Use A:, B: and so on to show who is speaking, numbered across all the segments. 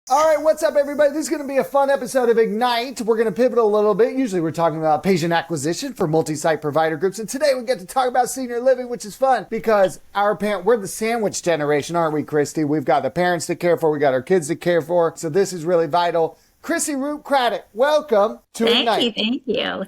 A: All right, what's up, everybody? This is going to be a fun episode of Ignite. We're going to pivot a little bit. Usually we're talking about patient acquisition for multi-site provider groups. And today we get to talk about senior living, which is fun because we're the sandwich generation, aren't we, Kristy? We've got the parents to care for. We got our kids to care for. So this is really vital. Kristy Ruppe Craddock, welcome to Ignite.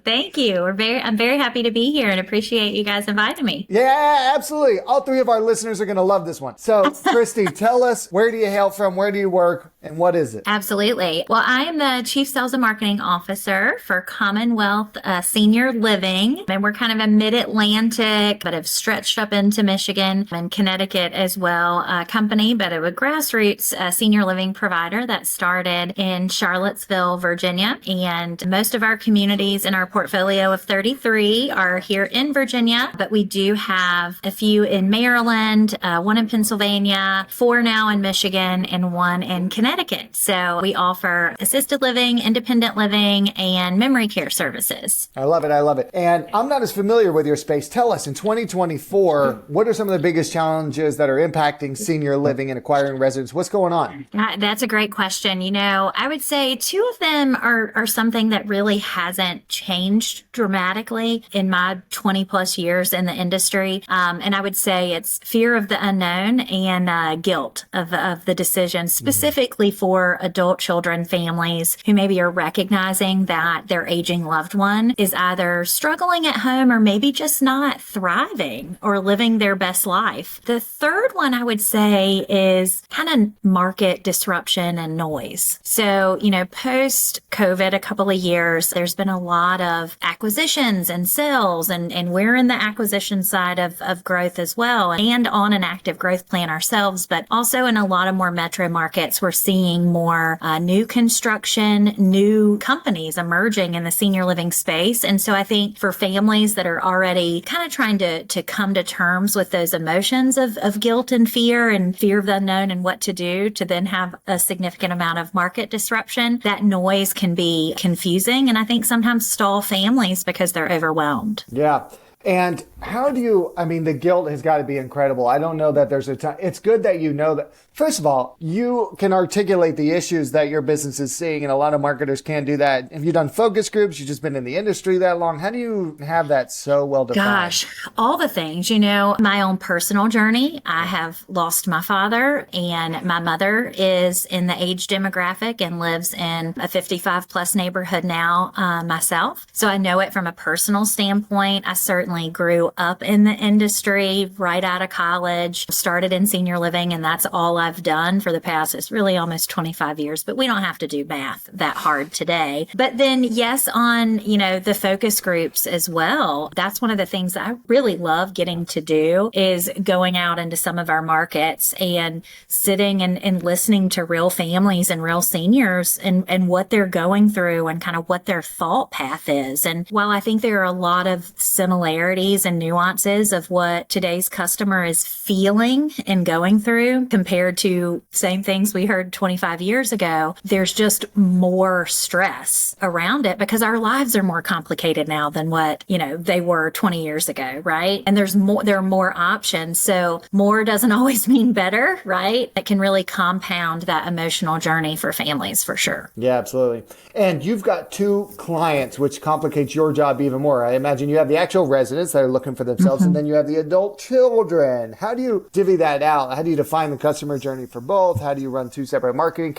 B: Thank you. I'm very happy to be here and appreciate you guys inviting me.
A: Yeah, absolutely. All three of our listeners are going to love this one. So, Kristy, tell us, where do you hail from? Where do you work? And what is it?
B: Absolutely. Well, I am the Chief Sales and Marketing Officer for Commonwealth Senior Living. And we're kind of a mid-Atlantic, but have stretched up into Michigan and Connecticut as well, company, but a grassroots senior living provider that started in Charlottesville, Virginia. And most of our communities in our portfolio of 33 are here in Virginia, but we do have a few in Maryland, one in Pennsylvania, 4 now in Michigan, and 1 in Connecticut. So we offer assisted living, independent living, and memory care services.
A: I love it. I love it. And I'm not as familiar with your space. Tell us, in 2024, what are some of the biggest challenges that are impacting senior living and acquiring residents? What's going on?
B: That's a great question. I would say 2 of them are something that really hasn't changed dramatically in my 20 plus years in the industry. And I would say it's fear of the unknown and guilt of the decision, specifically for adult children, families who maybe are recognizing that their aging loved one is either struggling at home or maybe just not thriving or living their best life. The third one I would say is kind of market disruption and noise. So, post COVID, a couple of years, there's been a lot of acquisitions and sales, and we're in the acquisition side of growth as well, and on an active growth plan ourselves, but also in a lot of more metro markets, we're seeing more new construction, new companies emerging in the senior living space. And so I think for families that are already kind of trying to come to terms with those emotions of guilt and fear of the unknown and what to do, to then have a significant amount of market disruption, that noise can be confusing and I think sometimes stall families because they're overwhelmed.
A: Yeah. And the guilt has got to be incredible. I don't know that there's a time. It's good that you know that. First of all, you can articulate the issues that your business is seeing, and a lot of marketers can't do that. Have you done focus groups? You've just been in the industry that long. How do you have that so well defined?
B: Gosh, all the things, my own personal journey. I have lost my father, and my mother is in the age demographic and lives in a 55 plus neighborhood now myself. So I know it from a personal standpoint. I certainly grew up in the industry right out of college, started in senior living, and that's all I've done for the past, it's really almost 25 years, but we don't have to do math that hard today. But then yes, on, the focus groups as well. That's one of the things that I really love getting to do, is going out into some of our markets and sitting and listening to real families and real seniors and what they're going through and kind of what their thought path is. And while I think there are a lot of similarities and nuances of what today's customer is feeling and going through compared to same things we heard 25 years ago, there's just more stress around it because our lives are more complicated now than what, they were 20 years ago, right? And there are more options. So more doesn't always mean better, right? It can really compound that emotional journey for families for sure.
A: Yeah, absolutely. And you've got 2 clients, which complicates your job even more. I imagine you have the actual residents that are looking for themselves, and then you have the adult children. How do you divvy that out? How do you define the customer journey for both? How do you run 2 separate marketing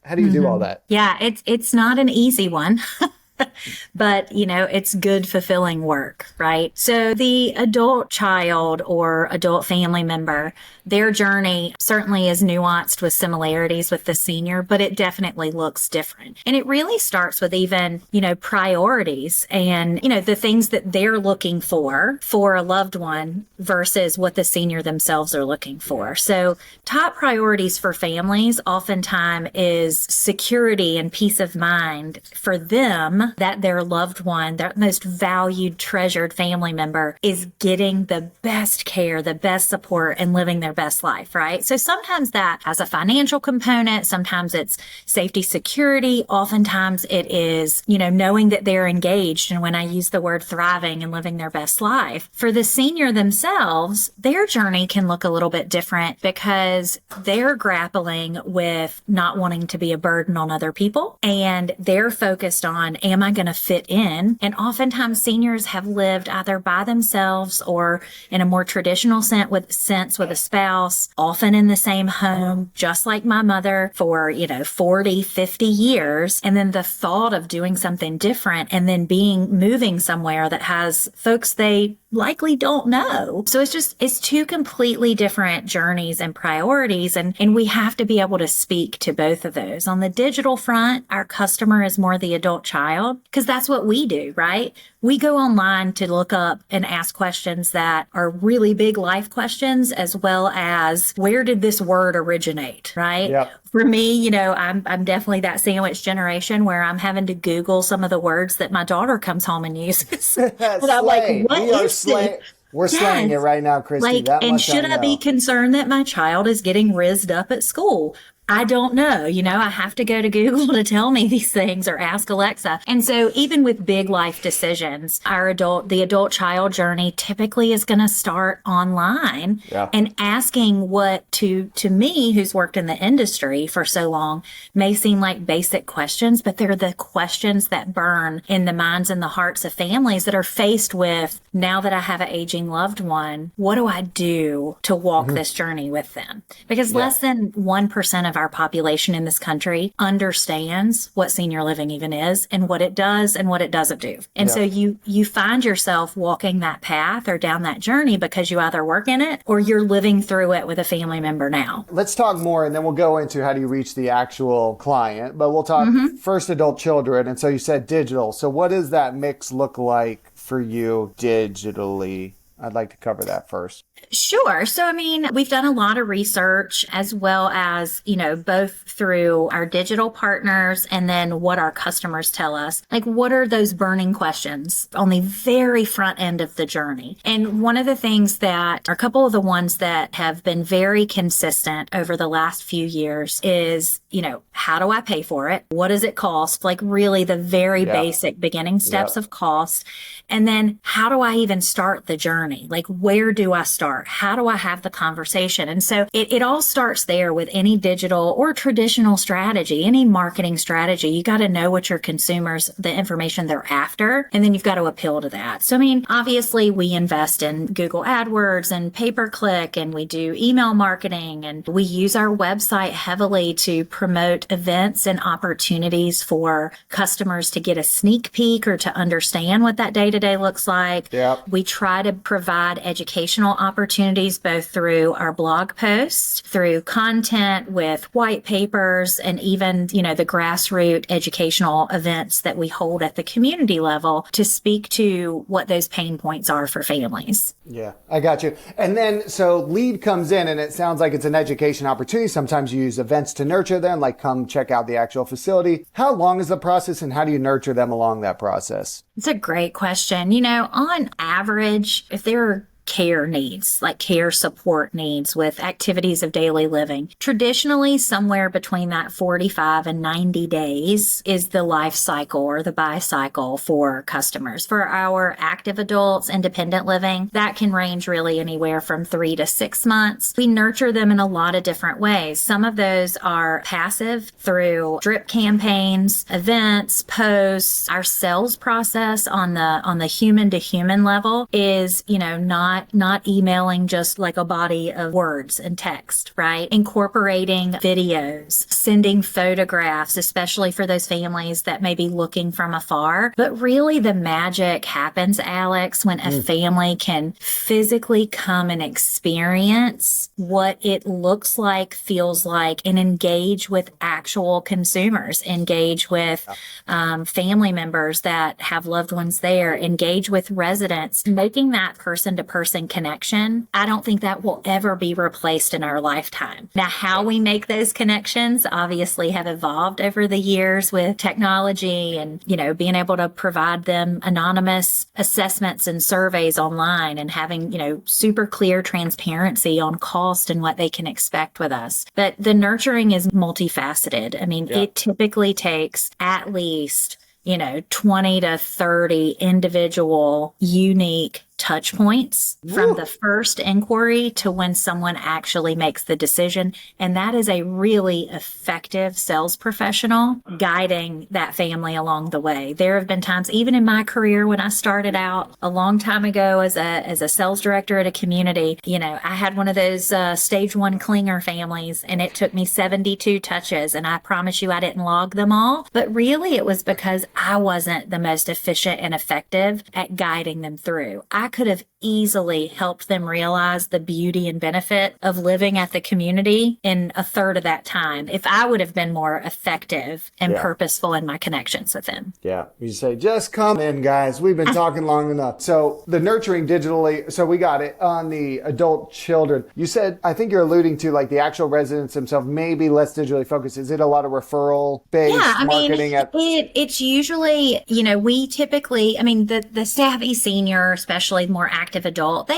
A: how do you do all that?
B: Yeah, it's not an easy one. But, it's good, fulfilling work, right? So the adult child or adult family member, their journey certainly is nuanced with similarities with the senior, but it definitely looks different. And it really starts with even, priorities and, the things that they're looking for a loved one versus what the senior themselves are looking for. So top priorities for families oftentimes is security and peace of mind for them that their loved one, their most valued, treasured family member is getting the best care, the best support, and living their best life, right? So sometimes that has a financial component. Sometimes it's safety, security. Oftentimes it is, knowing that they're engaged. And when I use the word thriving and living their best life, for the senior themselves, their journey can look a little bit different because they're grappling with not wanting to be a burden on other people. And they're focused on, am I going to fit in? And oftentimes seniors have lived either by themselves or in a more traditional sense with a spouse, often in the same home, just like my mother for, 40, 50 years. And then the thought of doing something different and then moving somewhere that has folks they likely don't know. So it's two completely different journeys and priorities. And we have to be able to speak to both of those. On the digital front, our customer is more the adult child because that's what we do, right? We go online to look up and ask questions that are really big life questions, as well as where did this word originate, right?
A: Yep.
B: For me, I'm definitely that sandwich generation where I'm having to Google some of the words that my daughter comes home and uses. And I'm like, what is it?
A: We're slaying it right now, Kristy.
B: And should I be concerned that my child is getting rizzed up at school? I don't know. I have to go to Google to tell me these things or ask Alexa. And so even with big life decisions, the adult child journey typically is going to start online and asking what to me, who's worked in the industry for so long, may seem like basic questions, but they're the questions that burn in the minds and the hearts of families that are faced with, now that I have an aging loved one, what do I do to walk this journey with them? Because less than 1% of our population in this country understands what senior living even is and what it does and what it doesn't do. And so you find yourself walking that path or down that journey because you either work in it or you're living through it with a family member now.
A: Let's talk more and then we'll go into how do you reach the actual client, but we'll talk first adult children. And so you said digital. So what does that mix look like for you digitally? I'd like to cover that first.
B: Sure. So, we've done a lot of research as well as, both through our digital partners and then what our customers tell us. Like, what are those burning questions on the very front end of the journey? And one of the things that, or a couple of the ones that have been very consistent over the last few years is, how do I pay for it? What does it cost? Like really the very basic beginning steps of cost. And then how do I even start the journey? Like, where do I start? How do I have the conversation? And so it all starts there with any digital or traditional strategy, any marketing strategy. You got to know what your consumers, the information they're after, and then you've got to appeal to that. So, obviously we invest in Google AdWords and pay-per-click, and we do email marketing, and we use our website heavily to promote events and opportunities for customers to get a sneak peek or to understand what that day-to-day looks like.
A: Yep.
B: We try to provide educational opportunities both through our blog posts, through content with white papers, and even, the grassroots educational events that we hold at the community level to speak to what those pain points are for families.
A: Yeah, I got you. And then, so lead comes in and it sounds like it's an education opportunity. Sometimes you use events to nurture them, like come check out the actual facility. How long is the process and how do you nurture them along that process?
B: It's a great question. On average, if they're care needs, like care support needs with activities of daily living. Traditionally, somewhere between that 45 and 90 days is the life cycle or the buy cycle for customers. For our active adults, independent living, that can range really anywhere from 3 to 6 months. We nurture them in a lot of different ways. Some of those are passive through drip campaigns, events, posts. Our sales process on the human to human level is, not emailing just like a body of words and text, right? Incorporating videos, sending photographs, especially for those families that may be looking from afar. But really the magic happens, Alex, when a family can physically come and experience what it looks like, feels like, and engage with actual consumers, engage with family members that have loved ones there, engage with residents, making that person-to-person in-person connection. I don't think that will ever be replaced in our lifetime. Now, how we make those connections obviously have evolved over the years with technology and, being able to provide them anonymous assessments and surveys online and having, super clear transparency on cost and what they can expect with us. But the nurturing is multifaceted. I mean, it typically takes at least 20 to 30 individual, unique touch points from the first inquiry to when someone actually makes the decision. And that is a really effective sales professional guiding that family along the way. There have been times, even in my career, when I started out a long time ago as a sales director at a community, I had one of those stage 1 clinger families, and it took me 72 touches. And I promise you, I didn't log them all. But really, it was because I wasn't the most efficient and effective at guiding them through. I could have easily helped them realize the beauty and benefit of living at the community in a third of that time if I would have been more effective and purposeful in my connections with them.
A: Yeah. You say, just come in, guys. We've been talking long enough. So the nurturing digitally, so we got it on the adult children. You said, I think you're alluding to like the actual residents themselves, maybe less digitally focused. Is it a lot of referral-based marketing?
B: It's usually, we typically, the savvy senior, especially more active adult,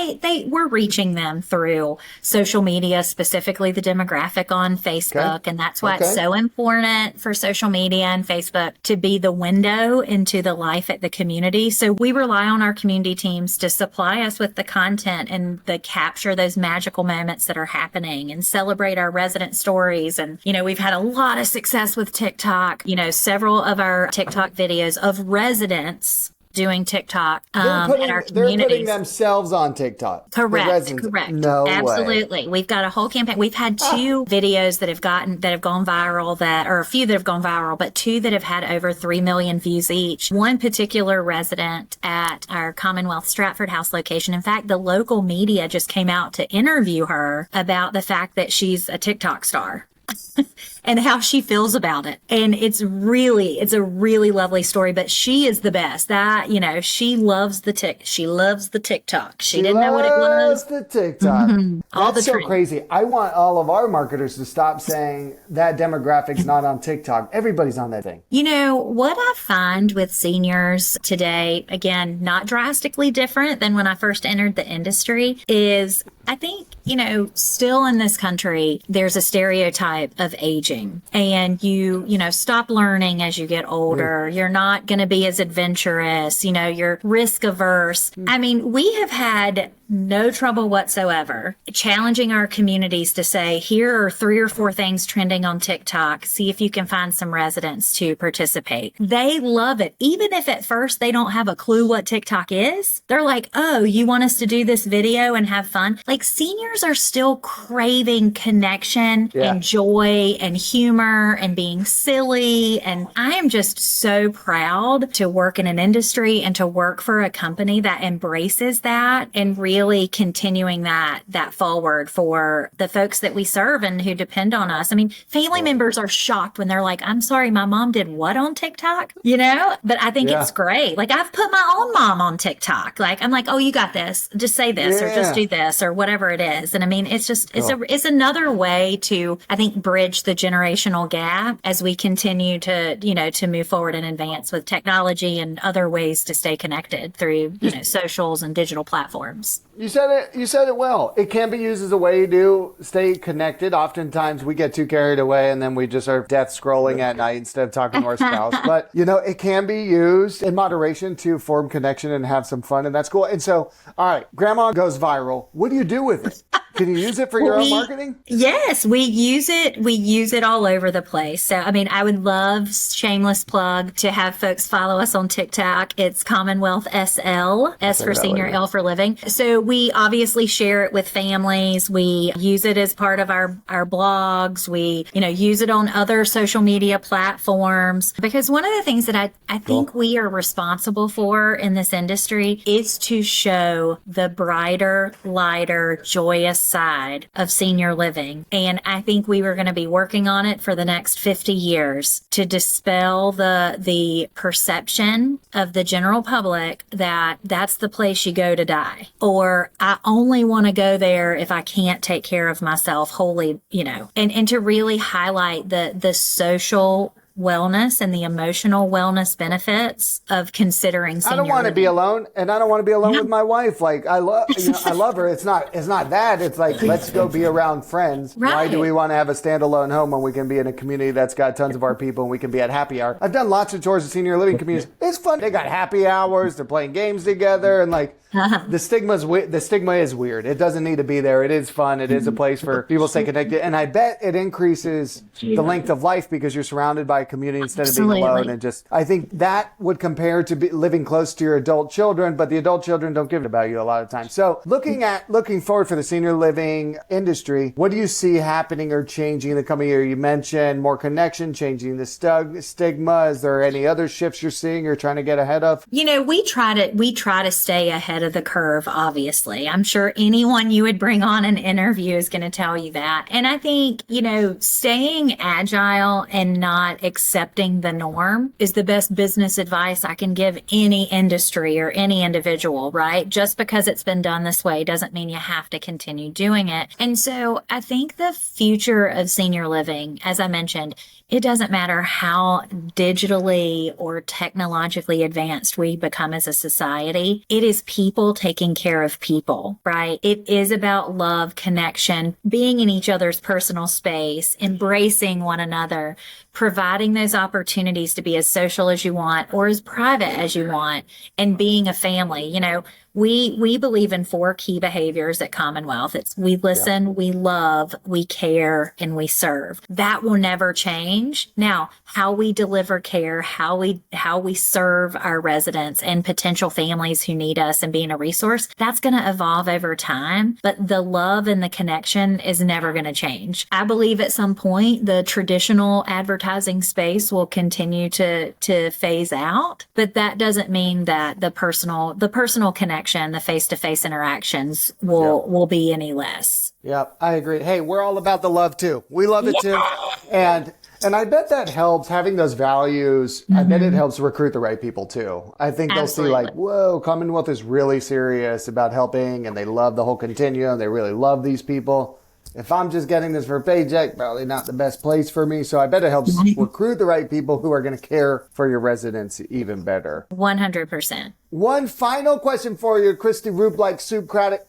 B: we're reaching them through social media, specifically the demographic on Facebook. Okay. And that's why it's so important for social media and Facebook to be the window into the life at the community. So we rely on our community teams to supply us with the content and capture those magical moments that are happening and celebrate our resident stories. And, we've had a lot of success with TikTok. Several of our TikTok videos of residents doing TikTok in our communities.
A: They're putting themselves on TikTok.
B: Correct.
A: No
B: Absolutely.
A: way.
B: We've got a whole campaign. We've had 2 videos that have gone viral, or a few that have gone viral, but 2 that have had over 3 million views each. One particular resident at our Commonwealth Stratford House location. In fact, the local media just came out to interview her about the fact that she's a TikTok star. And how she feels about it. And it's a really lovely story, but she is the best. She loves the TikTok. She didn't know what it was.
A: The TikTok.
B: Mm-hmm.
A: That's so crazy. I want all of our marketers to stop saying that demographic's not on TikTok. Everybody's on that thing.
B: What I find with seniors today, again, not drastically different than when I first entered the industry, is I think, still in this country, there's a stereotype of aging. And you stop learning as you get older. You're not going to be as adventurous. You're risk averse. We have had no trouble whatsoever challenging our communities to say, here are 3 or 4 things trending on TikTok. See if you can find some residents to participate. They love it. Even if at first they don't have a clue what TikTok is, they're like, oh, you want us to do this video and have fun? Like, seniors are still craving connection and joy and humor and being silly. And I am just so proud to work in an industry and to work for a company that embraces that and really continuing that forward for the folks that we serve and who depend on us. Family members are shocked when they're like, I'm sorry, my mom did what on TikTok? But I think it's great. Like, I've put my own mom on TikTok. Like, I'm like, oh, you got this. Just say this or just do this or whatever it is. And it's just, it's another way to, I think, bridge the generational gap as we continue to, to move forward and advance with technology and other ways to stay connected through, socials and digital platforms.
A: You said it well. It can be used as a way to stay connected. Oftentimes we get too carried away and then we just are death scrolling at night instead of talking to our spouse. But, it can be used in moderation to form connection and have some fun. And that's cool. And so, all right, grandma goes viral. What do you do with it? Can you use it for your own marketing?
B: Yes, we use it. We use it all over the place. So, I would love, shameless plug, to have folks follow us on TikTok. It's Commonwealth SL, S for senior, L for living. So we obviously share it with families. We use it as part of our blogs. We, use it on other social media platforms. Because one of the things that I think we are responsible for in this industry is to show the brighter, lighter, joyous side of senior living. And I think we were going to be working on it for the next 50 years to dispel the perception of the general public that that's the place you go to die, or I only want to go there if I can't take care of myself wholly, and to really highlight the social wellness and the emotional wellness benefits of considering senior
A: I don't want to
B: living.
A: be alone, and I don't want to be alone with my wife. Like I love her. It's not that. It's like, let's go be around friends.
B: Right.
A: Why do we want to have a standalone home when we can be in a community that's got tons of our people and we can be at happy hour? I've done lots of tours of senior living communities. It's fun. They got happy hours. They're playing games together, and like the stigma is weird. It doesn't need to be there. It is fun. It is a place for people to stay connected, and I bet it increases the length of life because you're surrounded by a community instead of being alone. And I think that would compare to living close to your adult children, but the adult children don't give it about you a lot of times. So looking forward for the senior living industry, what do you see happening or changing in the coming year? You mentioned more connection, changing the stigma. Is there any other shifts you're seeing or trying to get ahead of?
B: We try to stay ahead of the curve, obviously. I'm sure anyone you would bring on an interview is going to tell you that. And I think, staying agile and not accepting the norm is the best business advice I can give any industry or any individual, right? Just because it's been done this way doesn't mean you have to continue doing it. And so I think the future of senior living, as I mentioned, it doesn't matter how digitally or technologically advanced we become as a society. It is people taking care of people, right? It is about love, connection, being in each other's personal space, embracing one another, providing those opportunities to be as social as you want or as private as you want, and being a family. We believe in 4 key behaviors at Commonwealth. It's we listen, we love, we care, and we serve. That will never change. Now, how we deliver care, how we serve our residents and potential families who need us and being a resource, that's going to evolve over time. But the love and the connection is never going to change. I believe at some point the traditional advertising space will continue to phase out, but that doesn't mean that the personal connection, the face-to-face interactions will be any less.
A: Yep, I agree. Hey, we're all about the love too. We love it too. And I bet that helps having those values. Mm-hmm. I bet it helps recruit the right people too. I think they'll see like, whoa, Commonwealth is really serious about helping and they love the whole continuum. They really love these people. If I'm just getting this for a paycheck, probably not the best place for me. So I bet it helps recruit the right people who are going to care for your residents even better.
B: 100%.
A: One final question for you, Kristy Ruppe Craddock.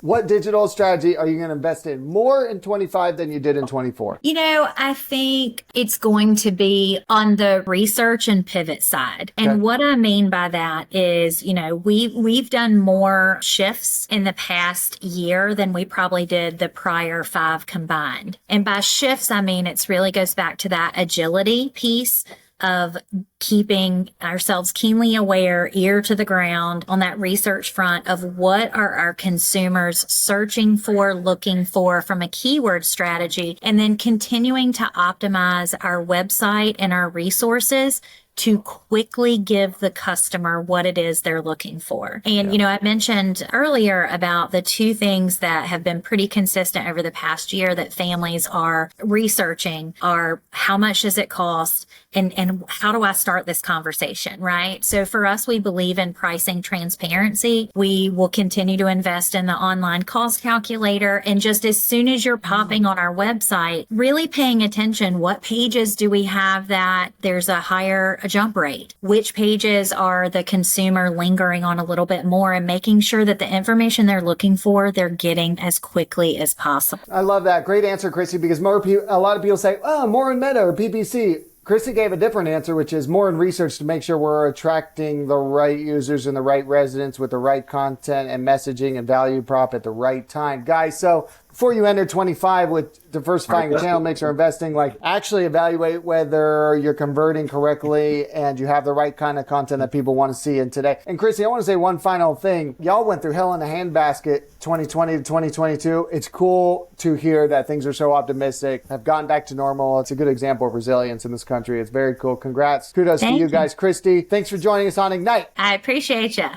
A: What digital strategy are you going to invest in more in 25 than you did in 24?
B: I think it's going to be on the research and pivot side. And what I mean by that is, we've done more shifts in the past year than we probably did the prior 5 combined. And by shifts, I mean, it's really goes back to that agility piece of keeping ourselves keenly aware, ear to the ground on that research front of what are our consumers searching for, looking for from a keyword strategy, and then continuing to optimize our website and our resources to quickly give the customer what it is they're looking for. And, I mentioned earlier about the 2 things that have been pretty consistent over the past year that families are researching are how much does it cost and how do I start this conversation, right? So for us, we believe in pricing transparency. We will continue to invest in the online cost calculator. And just as soon as you're popping on our website, really paying attention, what pages do we have that there's a higher jump rate? Which pages are the consumer lingering on a little bit more, and making sure that the information they're looking for, they're getting as quickly as possible.
A: I love that. Great answer, Kristy, because a lot of people say, more in Meta or PPC. Kristy gave a different answer, which is more in research to make sure we're attracting the right users and the right residents with the right content and messaging and value prop at the right time. Guys, so before you enter 25 with diversifying your channel mix or investing, actually evaluate whether you're converting correctly and you have the right kind of content that people want to see in today. And Kristy, I want to say one final thing. Y'all went through hell in a handbasket 2020 to 2022. It's cool to hear that things are so optimistic, have gotten back to normal. It's a good example of resilience in this country. It's very cool. Congrats. Kudos to you guys. Kristy, thanks for joining us on Ignite.
B: I appreciate you.